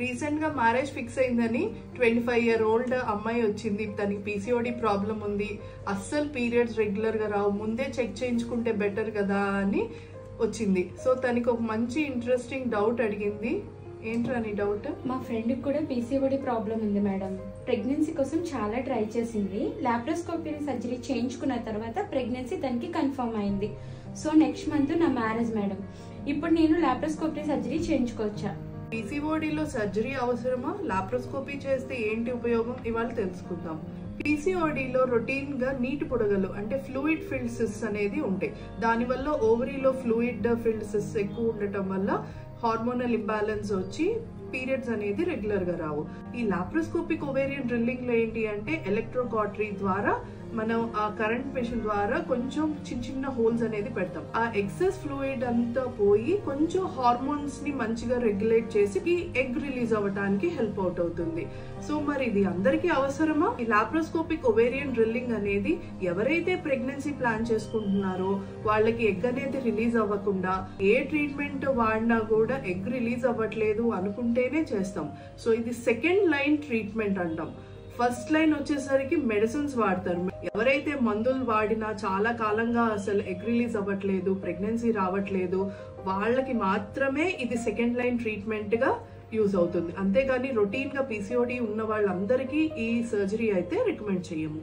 Recent గా marriage fix అయిందని 25-year-old అమ్మాయి వచ్చింది. తనకి పీసీఓడి ప్రాబ్లం ఉంది, అస్సలు పీరియడ్స్ రెగ్యులర్ గా రావు, ముందే చెక్ చేయించుకుంటే బెటర్ కదా అని వచ్చింది. సో తనకి ఒక మంచి ఇంట్రెస్టింగ్ డౌట్ అడిగింది. ఏంట్రా నీ డౌట్? మా ఫ్రెండ్ కూడా పీసీఓడి ప్రాబ్లం ఉంది మేడం. ప్రెగ్నెన్సీ కోసం చాలా ట్రై చేసింది. లాప్రోస్కోపీ సర్జరీ చేయించుకున్న తర్వాత ప్రెగ్నెన్సీ తనకి కన్ఫర్మ్ అయింది. సో నెక్స్ట్ మంత్ నా మ్యారేజ్ మేడం. ఇప్పుడు నేను లాప్రోస్కోపీ సర్జరీ చేయించుకోవచ్చా? పీసీఓడిలో సర్జరీ అవసరమా? లాప్రోస్కోపీ చేస్తే ఏంటి ఉపయోగం ఇవాళ తెలుసుకుందాం. పీసీఓడిలో రొటీన్ గా నీటి పొడగలు అంటే ఫ్లూయిడ్ ఫిల్డ్ సిస్ట్స్ అనేది ఉంటాయి. దానివల్ల ఓవరీలో ఫ్లూయిడ్ ఫిల్డ్ సిస్ట్స్ ఎక్కువ ఉండటం వల్ల హార్మోనల్ ఇంబ్యాలెన్స్ వచ్చి పీరియడ్స్ అనేది రెగ్యులర్ గా రావు. ఈ లాప్రోస్కోపిక్ ఓవేరియన్ డ్రిల్లింగ్ లో ఏంటి అంటే ఎలక్ట్రోకాటరీ ద్వారా మనం ఆ కరెంట్ మెషిన్ ద్వారా కొంచెం చిన్న చిన్న హోల్స్ అనేది పెడతాం. ఆ ఎక్సెస్ ఫ్లూయిడ్ అంతా పోయి కొంచెం హార్మోన్స్ ని మంచిగా రెగ్యులేట్ చేసి ఈ ఎగ్ రిలీజ్ అవ్వడానికి హెల్ప్ అవుతుంది. సో మరి ఇది అందరికీ అవసరమా? ఈ లాప్రోస్కోపిక్ ఓవేరియన్ డ్రిల్లింగ్ అనేది ఎవరైతే ప్రెగ్నెన్సీ ప్లాన్ చేసుకుంటున్నారో వాళ్ళకి ఎగ్ అనేది రిలీజ్ అవ్వకుండా ఏ ట్రీట్మెంట్ వాడినా కూడా ఎగ్ రిలీజ్ అవ్వట్లేదు అనుకుంటేనే చేస్తాం. సో ఇది సెకండ్ లైన్ ట్రీట్మెంట్ అంటాం. ఫస్ట్ లైన్ వచ్చేసరికి మెడిసిన్స్ వాడతారు. ఎవరైతే మందులు వాడినా చాలా కాలంగా అసలు ఎగ్ రిలీజ్ అవ్వట్లేదు, ప్రెగ్నెన్సీ రావట్లేదు, వాళ్ళకి మాత్రమే ఇది సెకండ్ లైన్ ట్రీట్మెంట్ గా యూజ్ అవుతుంది. అంతేగాని రొటీన్ గా పీసీఓడి ఉన్న వాళ్ళందరికీ ఈ సర్జరీ అయితే రికమెండ్ చేయము.